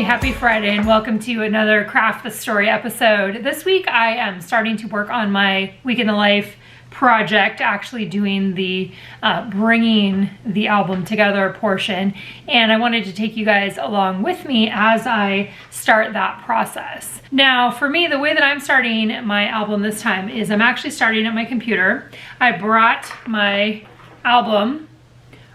happy Friday, and welcome to another Craft the Story episode. This week I am starting to work on my Week in the Life project, actually doing the bringing the album together portion, and I wanted to take you guys along with me as I start that process. Now, for me, the way that I'm starting my album this time is I'm actually starting at my computer. I brought my album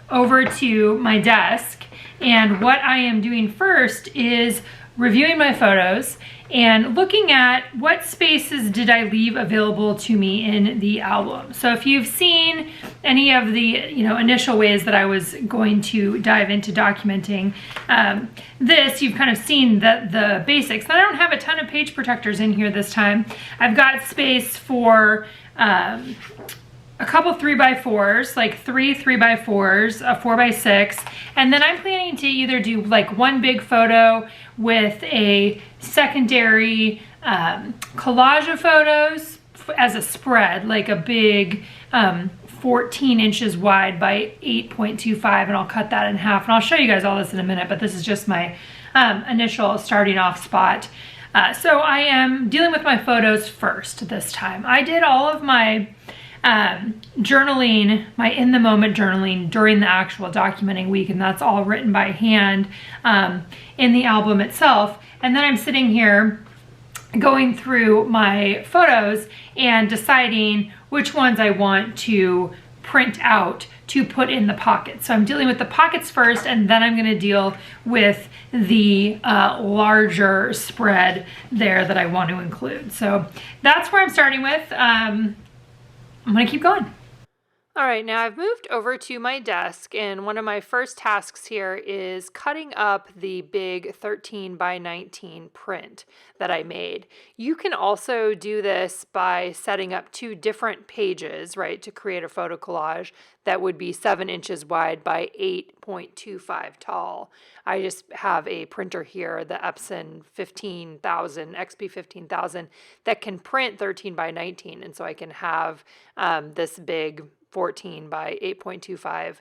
over to my desk, and what I am doing first is reviewing my photos and looking at what spaces did I leave available to me in the album. So if you've seen any of the initial ways that I was going to dive into documenting this, you've kind of seen the basics. And I don't have a ton of page protectors in here this time. I've got space for a couple 3x4s, like three 3x4s, a 4x6, and then I'm planning to either do like one big photo with a secondary collage of photos as a spread, like a big 14 inches wide by 8.25, and I'll cut that in half, and I'll show you guys all this in a minute, but this is just my initial starting off spot. So I am dealing with my photos first this time. I did all of my journaling, my in the moment journaling during the actual documenting week, and that's all written by hand in the album itself. And then I'm sitting here going through my photos and deciding which ones I want to print out to put in the pockets. So I'm dealing with the pockets first, and then I'm going to deal with the larger spread there that I want to include. So that's where I'm starting with. I'm gonna keep going. All right, now I've moved over to my desk, and one of my first tasks here is cutting up the big 13 by 19 print that I made. You can also do this by setting up two different pages, right, to create a photo collage that would be 7 inches wide by 8.25 tall. I just have a printer here, the Epson 15,000, XP 15,000, that can print 13 by 19, and so I can have this big 14 by 8.25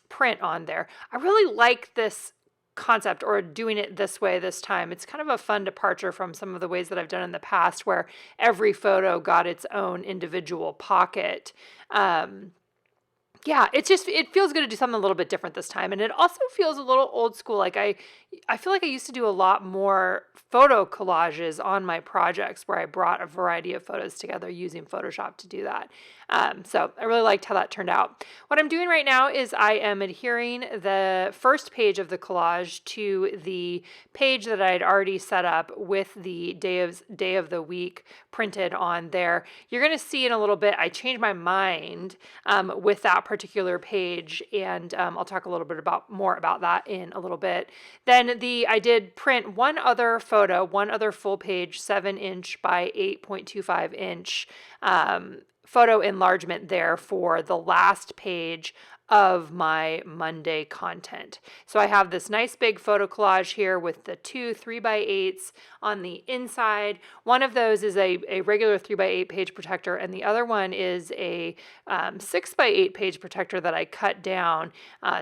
print on there. I really like this concept, or doing it this way this time. It's kind of a fun departure from some of the ways that I've done in the past, where every photo got its own individual pocket. Yeah, it feels good to do something a little bit different this time. And it also feels a little old school. Like I feel like I used to do a lot more photo collages on my projects, where I brought a variety of photos together using Photoshop to do that. So I really liked how that turned out. What I'm doing right now is I am adhering the first page of the collage to the page that I had already set up with the day of the week printed on there. You're going to see in a little bit, I changed my mind with that particular page, and I'll talk a little bit more about that in a little bit. Then I did print one other photo, one other full page, 7 inch by 8.25 inch photo enlargement there for the last page of my Monday content. So I have this nice big photo collage here with the two 3x8s on the inside. One of those is a regular 3x8 page protector, and the other one is a 6x8 page protector that I cut down.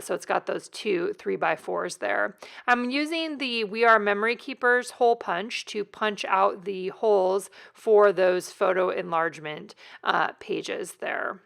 So it's got those two 3x4s there. I'm using the We Are Memory Keepers hole punch to punch out the holes for those photo enlargement pages there.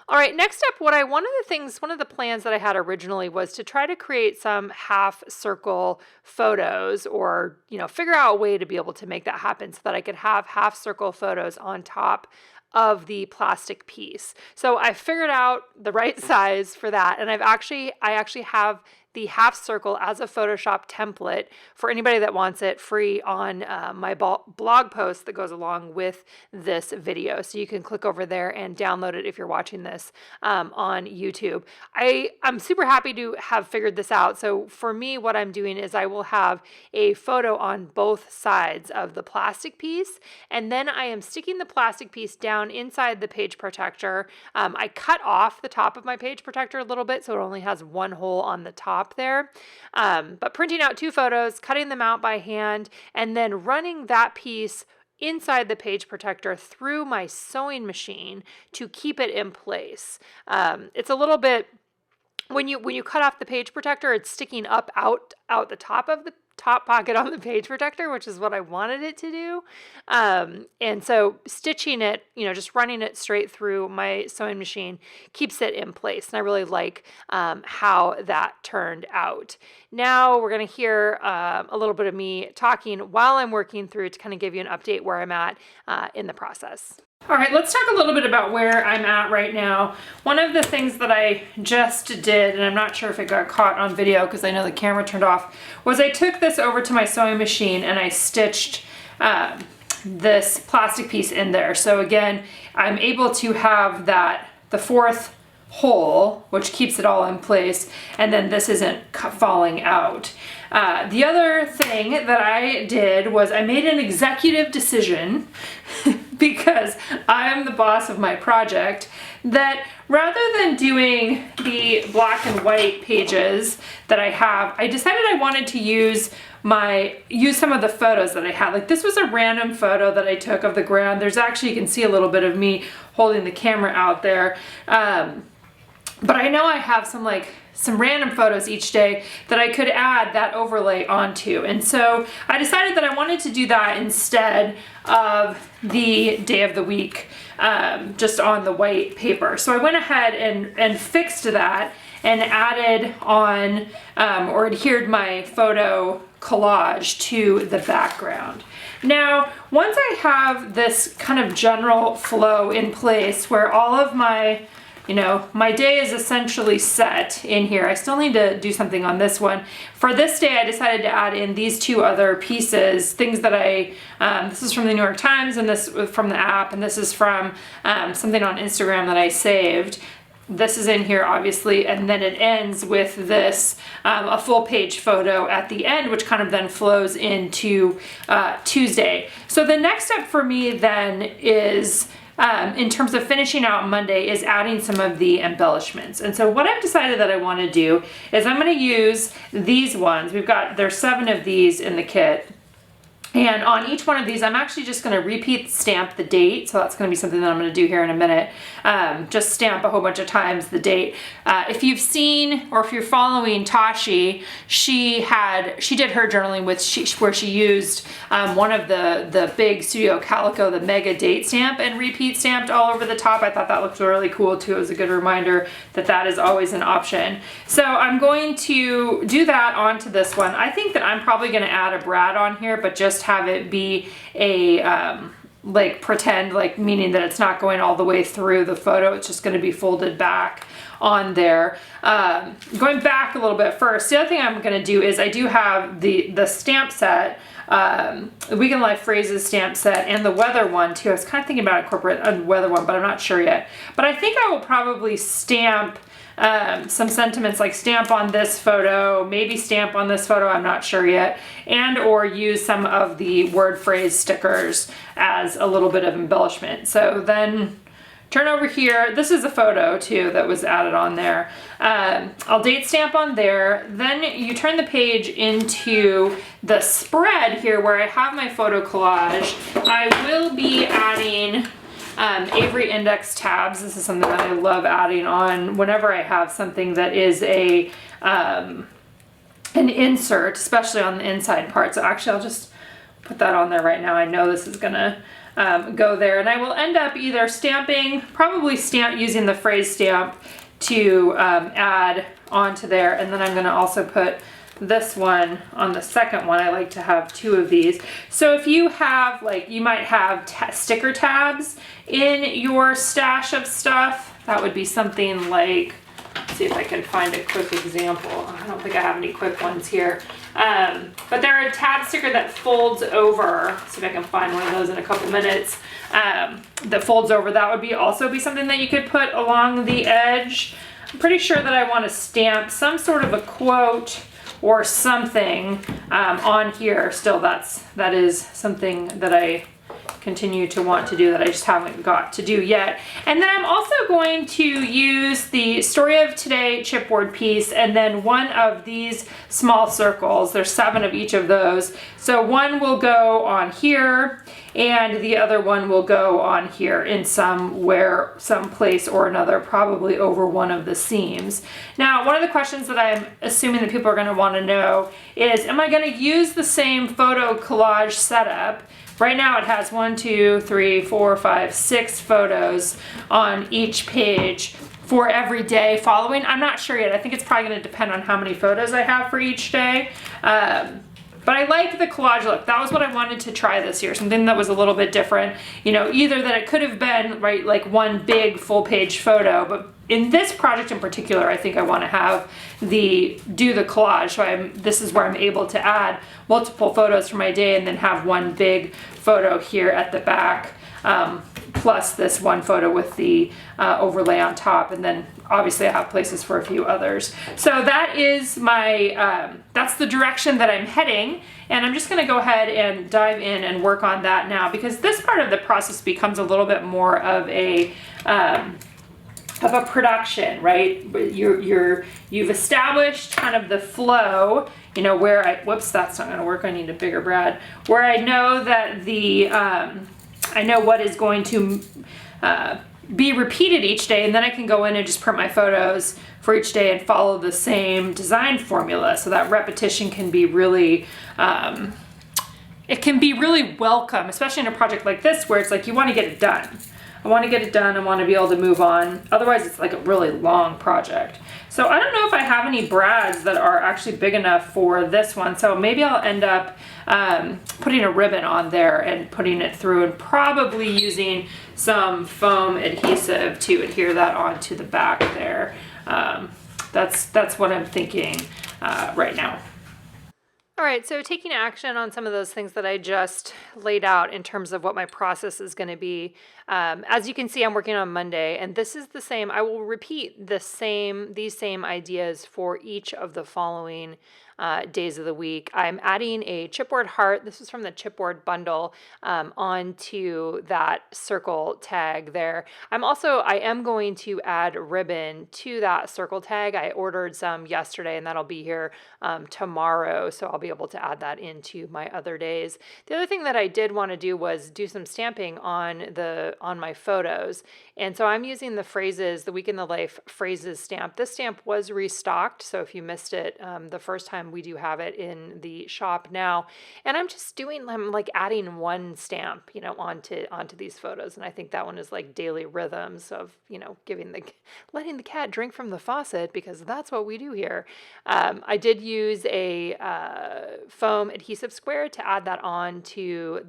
All right, next up, one of the plans that I had originally was to try to create some half circle photos, or, figure out a way to be able to make that happen so that I could have half circle photos on top of the plastic piece. So I figured out the right size for that, and I actually have the half circle as a Photoshop template for anybody that wants it free on my blog post that goes along with this video. So you can click over there and download it if you're watching this on YouTube. I'm super happy to have figured this out. So for me, what I'm doing is I will have a photo on both sides of the plastic piece, and then I am sticking the plastic piece down inside the page protector. I cut off the top of my page protector a little bit so it only has one hole on the top there. But printing out two photos, cutting them out by hand, and then running that piece inside the page protector through my sewing machine to keep it in place. It's a little bit when you cut off the page protector, it's sticking up out the top of the top pocket on the page protector, which is what I wanted it to do. And so stitching it, just running it straight through my sewing machine keeps it in place. And I really like how that turned out. Now we're going to hear a little bit of me talking while I'm working through to kind of give you an update where I'm at in the process. All right, let's talk a little bit about where I'm at right now. One of the things that I just did, and I'm not sure if it got caught on video because I know the camera turned off, was I took this over to my sewing machine and I stitched this plastic piece in there. So again, I'm able to have the fourth hole, which keeps it all in place, and then this isn't falling out. The other thing that I did was I made an executive decision because I'm the boss of my project, that rather than doing the black and white pages that I have, I decided I wanted to use some of the photos that I had. Like, this was a random photo that I took of the ground. There's actually, you can see a little bit of me holding the camera out there. But I know I have some random photos each day that I could add that overlay onto. And so I decided that I wanted to do that instead of the day of the week, just on the white paper. So I went ahead and fixed that and added on, or adhered my photo collage to the background. Now, once I have this kind of general flow in place where all of my my day is essentially set in here. I still need to do something on this one. For this day, I decided to add in these two other pieces, things that this is from the New York Times and this from the app, and this is from something on Instagram that I saved. This is in here, obviously, and then it ends with this, a full page photo at the end, which kind of then flows into Tuesday. So the next step for me then is, in terms of finishing out Monday, is adding some of the embellishments. And so what I've decided that I want to do is I'm going to use these ones. There's 7 of these in the kit. And on each one of these, I'm actually just going to repeat stamp the date. So that's going to be something that I'm going to do here in a minute. Just stamp a whole bunch of times the date. If you've seen, or if you're following Tashi, she did her journaling where she used one of the big Studio Calico, the mega date stamp, and repeat stamped all over the top. I thought that looked really cool too. It was a good reminder that that is always an option. So I'm going to do that onto this one. I think that I'm probably going to add a brad on here, but just have it be a pretend, meaning that it's not going all the way through the photo. It's just going to be folded back on there. Going back a little bit first, the other thing I'm going to do is I do have the stamp set, the Week in Life Phrases stamp set, and the weather one too. I was kind of thinking about incorporating a weather one, but I'm not sure yet. But I think I will probably stamp some sentiments, like stamp on this photo, maybe stamp on this photo, I'm not sure yet, and or use some of the word phrase stickers as a little bit of embellishment. So then turn over here. This is a photo too that was added on there. I'll date stamp on there. Then you turn the page into the spread here where I have my photo collage. I will be adding Avery index tabs. This is something that I love adding on whenever I have something that is an insert, especially on the inside part. So actually I'll just put that on there right now. I know this is gonna go there, and I will end up either probably using the phrase stamp to add onto there, and then I'm gonna also put this one on the second one. I like to have 2 of these. So if you have, you might have sticker tabs in your stash of stuff, that would be something like, let's see if I can find a quick example. I don't think I have any quick ones here. But they're a tab sticker that folds over. See if I can find one of those in a couple minutes. That folds over. That would also be something that you could put along the edge. I'm pretty sure that I want to stamp some sort of a quote or something on here. Still, that is something that I continue to want to do that I just haven't got to do yet. And then I'm also going to use the Story of Today chipboard piece and then one of these small circles. There's 7 of each of those. So one will go on here, and the other one will go on here in some place or another, probably over one of the seams. Now, one of the questions that I'm assuming that people are going to want to know is, am I going to use the same photo collage setup? Right now it has 1, 2, 3, 4, 5, 6 photos on each page for every day following. I'm not sure yet. I think it's probably going to depend on how many photos I have for each day. But I like the collage look. That was what I wanted to try this year, something that was a little bit different. You know, either that it could have been, right, like one big full page photo, but in this project in particular, I think I want to have do the collage. So this is where I'm able to add multiple photos for my day and then have one big photo here at the back, plus this one photo with the overlay on top, and then obviously I have places for a few others. So that is my, that's the direction that I'm heading, and I'm just gonna go ahead and dive in and work on that now, because this part of the process becomes a little bit more of a production, right? You've established kind of the flow, you know, where whoops, that's not gonna work, I need a bigger brad, where I know that I know what is going to be repeated each day, and then I can go in and just print my photos for each day and follow the same design formula. So that repetition can be really, it can be really welcome, especially in a project like this where it's like you want to get it done. I want to get it done. I want to be able to move on. Otherwise, it's like a really long project. So I don't know if I have any brads that are actually big enough for this one. So maybe I'll end up putting a ribbon on there and putting it through, and probably using some foam adhesive to adhere that onto the back there. That's what I'm thinking right now. All right, so taking action on some of those things that I just laid out in terms of what my process is going to be. As you can see, I'm working on Monday, and this is the same. I will repeat these same ideas for each of the following days of the week. I'm adding a chipboard heart. This is from the chipboard bundle onto that circle tag there. I am going to add ribbon to that circle tag. I ordered some yesterday, and that'll be here tomorrow, so I'll be able to add that into my other days. The other thing that I did want to do was do some stamping on my photos, and so I'm using the Week in the Life phrases stamp. This stamp was restocked, so if you missed it the first time, we do have it in the shop now, and I'm like adding one stamp, you know, onto these photos, and I think that one is like daily rhythms of, you know, letting the cat drink from the faucet, because that's what we do here. I did use a foam adhesive square to add that on to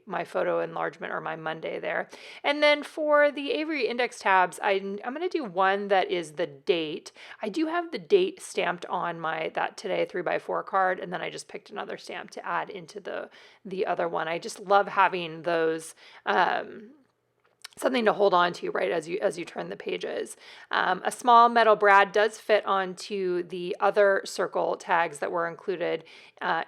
my photo enlargement, or my Monday there, and then for the Avery index tabs, I'm going to do one that is the date. I do have the date stamped on that today 3x4 card, and then I just picked another stamp to add into the other one. I just love having those something to hold on to, right, as you turn the pages. A small metal brad does fit onto the other circle tags that were included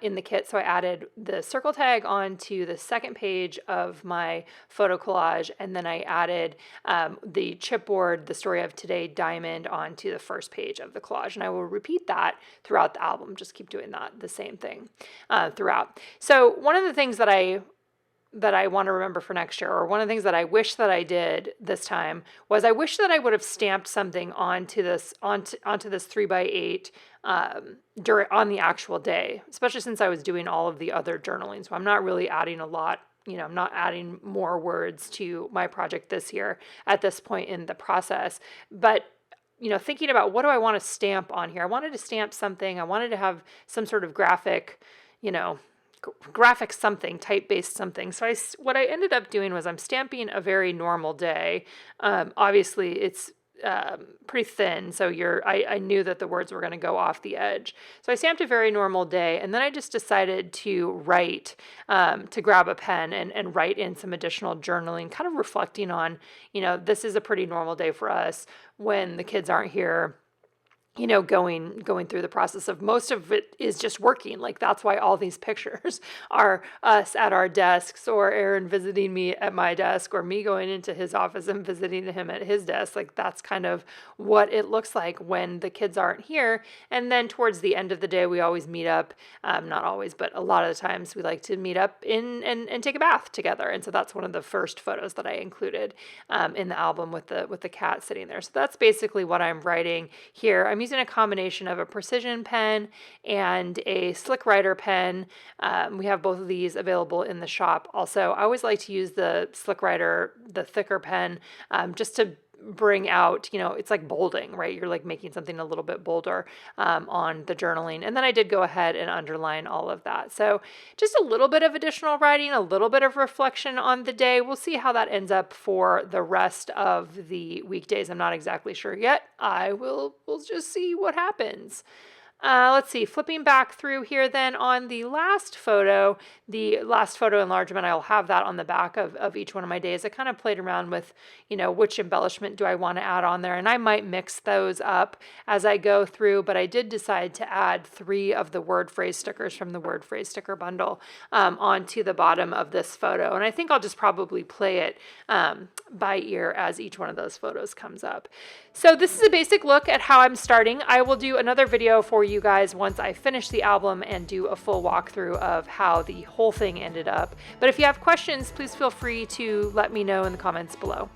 in the kit, so I added the circle tag onto the second page of my photo collage, and then I added the chipboard, the Story of Today diamond, onto the first page of the collage, and I will repeat that throughout the album. Just keep doing the same thing throughout. So one of the things that I want to remember for next year, or one of the things that I wish that I did this time, was I wish that I would have stamped something onto this 3x8 on the actual day, especially since I was doing all of the other journaling. So I'm not really adding a lot. You know, I'm not adding more words to my project this year at this point in the process. But you know, thinking about what do I want to stamp on here? I wanted to stamp something. I wanted to have some sort of graphic, you know, something, type-based something. So what I ended up doing was I'm stamping a very normal day. Obviously, it's pretty thin, so I knew that the words were going to go off the edge. So I stamped a very normal day, and then I just decided to write, to grab a pen and write in some additional journaling, kind of reflecting on, you know, this is a pretty normal day for us when the kids aren't here. going through the process of, most of it is just working. Like, that's why all these pictures are us at our desks, or Aaron visiting me at my desk, or me going into his office and visiting him at his desk. Like, that's kind of what it looks like when the kids aren't here. And then towards the end of the day, we always meet up. Not always, but a lot of the times we like to meet up and take a bath together. And so that's one of the first photos that I included in the album with the cat sitting there. So that's basically what I'm writing here. I'm using a combination of a precision pen and a slick writer pen. We have both of these available in the shop. Also, I always like to use the slick writer, the thicker pen, just to bring out, it's like bolding, right? You're like making something a little bit bolder on the journaling. And then I did go ahead and underline all of that. So just a little bit of additional writing, a little bit of reflection on the day. We'll see how that ends up for the rest of the weekdays. I'm not exactly sure yet. We'll just see what happens. Let's see, flipping back through here then on the last photo enlargement, I'll have that on the back of each one of my days. I kind of played around with, which embellishment do I want to add on there, and I might mix those up as I go through, but I did decide to add 3 of the word phrase stickers from the word phrase sticker bundle onto the bottom of this photo, and I think I'll just probably play it by ear as each one of those photos comes up. So this is a basic look at how I'm starting. I will do another video for you guys once I finish the album and do a full walkthrough of how the whole thing ended up. But if you have questions, please feel free to let me know in the comments below.